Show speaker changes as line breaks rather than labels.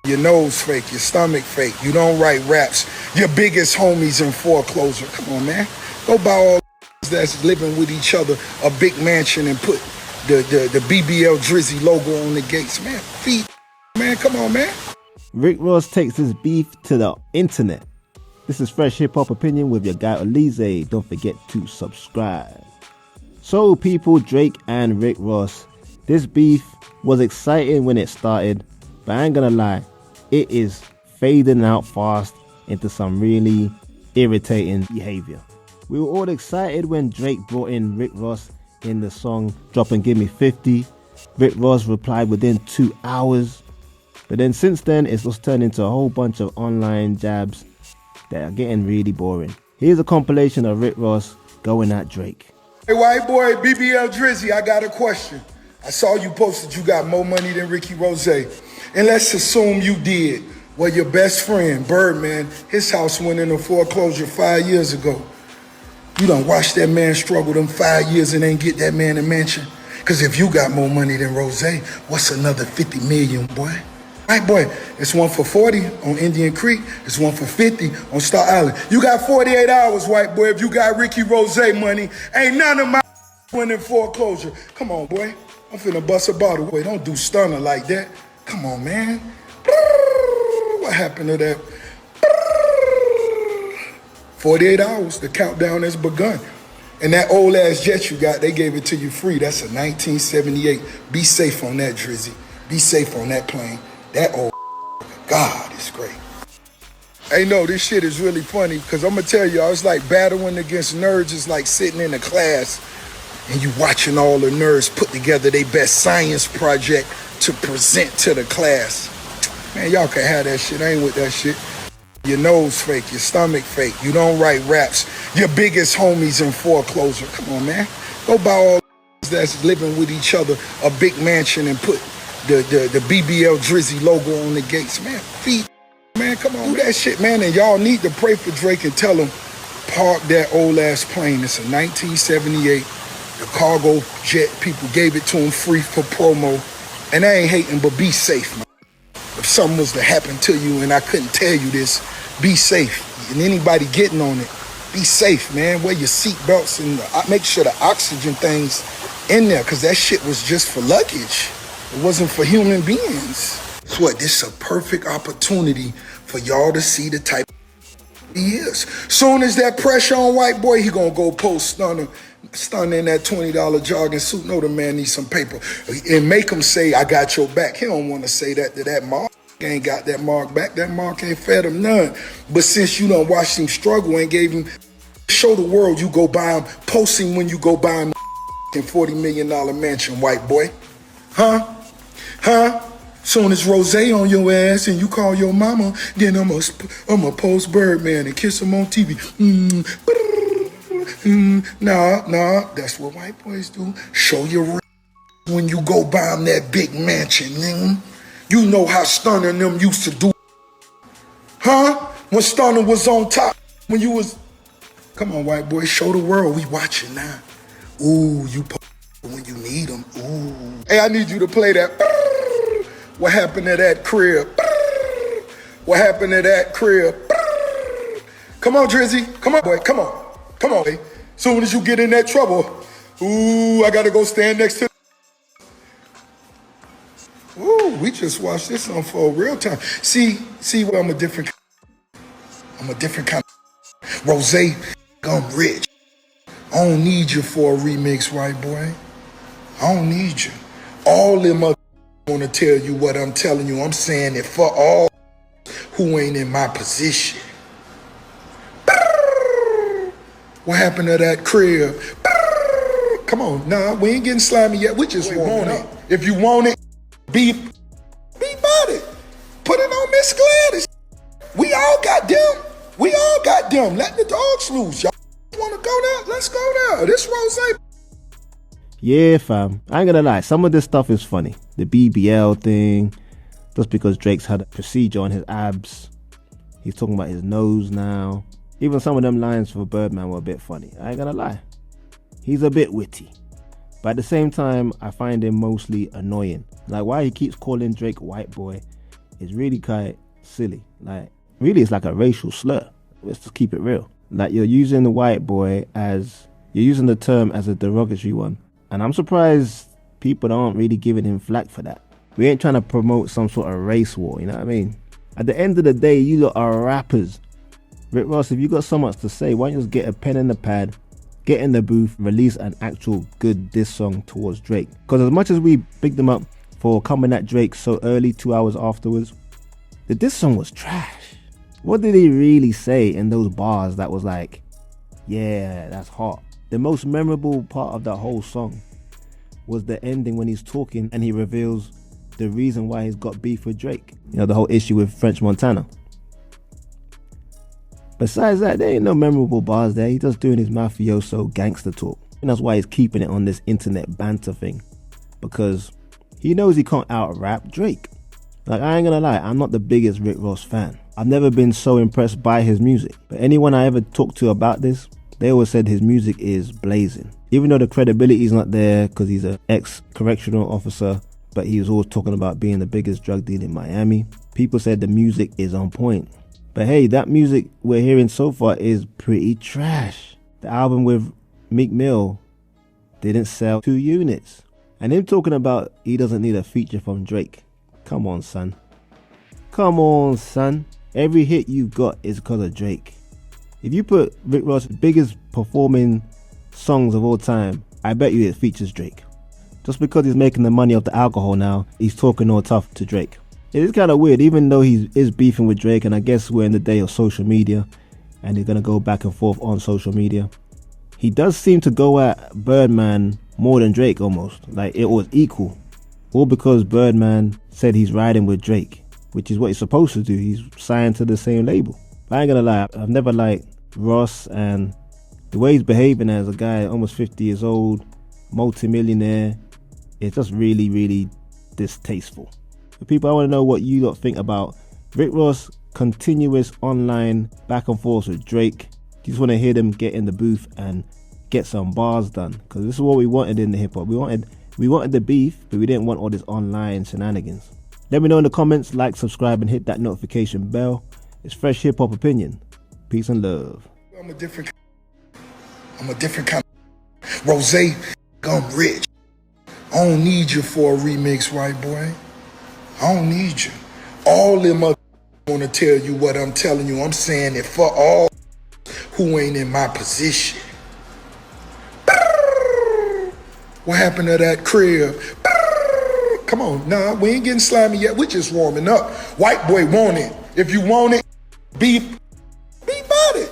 Your nose fake, your stomach fake. You don't write raps. Your biggest homies in foreclosure. Come on, man. Go buy all that's living with each other a big mansion and put the BBL Drizzy logo on the gates. Man, feed, man. Come on, man.
Rick Ross takes his beef to the internet. This is Fresh Hip Hop Opinion with your guy Oleezeh. Don't forget to subscribe. So people, Drake and Rick Ross, this beef was exciting when it started, but I ain't gonna lie, it is fading out fast into some really irritating behavior. We were all excited when Drake brought in Rick Ross in the song Drop and Give Me 50. Rick Ross replied within 2 hours. But then since then, it's just turned into a whole bunch of online jabs that are getting really boring. Here's a compilation of Rick Ross going at Drake.
Hey, white boy, BBL Drizzy, I got a question. I saw you posted you got more money than Ricky Rose. And let's assume you did. Well, your best friend, Birdman, his house went into foreclosure 5 years ago. You done watched that man struggle them 5 years and ain't get that man a mansion? Because if you got more money than Rose, what's another 50 million, boy? Right, boy, it's one for 40 on Indian Creek. It's one for 50 on Star Island. You got 48 hours, white boy. If you got Ricky Rose money, ain't none of my went in foreclosure. Come on, boy. I'm finna bust a bottle. Wait, don't do stunner like that. Come on, man. What happened to that? 48 hours, the countdown has begun. And that old ass jet you got, they gave it to you free. That's a 1978. Be safe on that, Drizzy. Be safe on that plane. That old God is great. Hey, no, this shit is really funny because I'm gonna tell y'all, it's like battling against nerds. It's like sitting in a class and you watching all the nerds put together their best science project to present to the class. Man, y'all can have that shit. I ain't with that shit. Your nose fake, your stomach fake. You don't write raps. Your biggest homies in foreclosure. Come on, man. Go buy all that's living with each other a big mansion and put the BBL Drizzy logo on the gates. Man, feed, man, come on. Do that shit, man. And y'all need to pray for Drake and tell him, park that old ass plane. It's a 1978. The cargo jet people gave it to him free for promo. And I ain't hating, but be safe, man. If something was to happen to you and I couldn't tell you this, be safe. And anybody getting on it, be safe, man. Wear your seatbelts and make sure the oxygen thing's in there, because that shit was just for luggage. It wasn't for human beings. So what, this is a perfect opportunity for y'all to see the type he is. Soon as that pressure on white boy, he gonna go post stunner in that $20 jogging suit. No, the man needs some paper. And make him say, I got your back. He don't want to say that to that mark. Ain't got that mark back. That mark ain't fed him none. But since you done watched him struggle and gave him, show the world you go buy him, post him when you go buy him a $40 million mansion, white boy. Huh? Soon as Rose on your ass and you call your mama, then I'ma post Birdman and kiss him on TV. Nah, that's what white boys do. Show your when you go buy him that big mansion. You know how Stunner and them used to do. When Stunner was on top, when you was, come on, white boy, show the world we watching now. Ooh, you when you need them. Ooh. Hey, I need you to play that. What happened to that crib? What happened to that crib? Come on, Drizzy. Come on, boy. Come on, boy. Soon as you get in that trouble, ooh, I gotta go stand next to. Ooh, we just watched this on for real time. See, well, I'm a different kind of Rose. I'm rich. I don't need you for a remix, white boy. I don't need you. All them other want to tell you what I'm telling you. I'm saying it for all who ain't in my position. What happened to that crib? Come on, nah, we ain't getting slimy yet. We just want it. If you want it, be about it. Put it on Miss Gladys. We all got them. Let the dogs loose. Y'all want to go there? Let's go there. This Rose.
Yeah, fam. I ain't gonna lie. Some of this stuff is funny. The BBL thing. Just because Drake's had a procedure on his abs. He's talking about his nose now. Even some of them lines for Birdman were a bit funny. I ain't gonna lie. He's a bit witty. But at the same time, I find him mostly annoying. Like why he keeps calling Drake white boy. is really quite silly. Like, really, it's like a racial slur. Let's just keep it real. Like, you're using the white boy you're using the term as a derogatory one. And I'm surprised people aren't really giving him flack for that. We ain't trying to promote some sort of race war, you know what I mean? At the end of the day, you lot are rappers. Rick Ross, if you got so much to say, why don't you just get a pen and a pad, get in the booth, release an actual good diss song towards Drake? Because as much as we bigged them up for coming at Drake so early, 2 hours afterwards, the diss song was trash. What did he really say in those bars that was like, yeah, that's hot? The most memorable part of that whole song was the ending when he's talking and he reveals the reason why he's got beef with Drake. You know, the whole issue with French Montana. Besides that, there ain't no memorable bars there. He's just doing his mafioso gangster talk. And that's why he's keeping it on this internet banter thing. Because he knows he can't out-rap Drake. Like, I ain't gonna lie, I'm not the biggest Rick Ross fan. I've never been so impressed by his music. But anyone I ever talked to about this, they always said his music is blazing. Even though the credibility is not there because he's an ex-correctional officer, but he was always talking about being the biggest drug dealer in Miami. People said the music is on point. But hey, that music we're hearing so far is pretty trash. The album with Meek Mill didn't sell 2 units. And him talking about he doesn't need a feature from Drake. Come on, son. Come on, son. Every hit you've got is because of Drake. If you put Rick Ross' biggest performing songs of all time, I bet you it features Drake. Just because he's making the money off the alcohol now, he's talking all tough to Drake. It is kind of weird, even though he is beefing with Drake, and I guess we're in the day of social media, and he's going to go back and forth on social media. He does seem to go at Birdman more than Drake almost, like it was equal. All because Birdman said he's riding with Drake, which is what he's supposed to do. He's signed to the same label. But I ain't gonna lie, I've never liked Ross, and the way he's behaving as a guy almost 50 years old, multi-millionaire, it's just really, really distasteful. But people, I want to know what you lot think about Rick Ross' continuous online back and forth with Drake. You just want to hear them get in the booth and get some bars done, because this is what we wanted in the hip-hop. We wanted the beef, but we didn't want all this online shenanigans. Let me know in the comments, like, subscribe, and hit that notification bell. It's Fresh Hip Hop Opinion. Peace and love.
I'm a different kind of Oleezeh, I'm rich. I don't need you for a remix, white boy. I don't need you. All them other want to tell you what I'm telling you. I'm saying it for all who ain't in my position. What happened to that crib? Come on, nah, we ain't getting slimy yet. We're just warming up. White boy want it. If you want it, beef.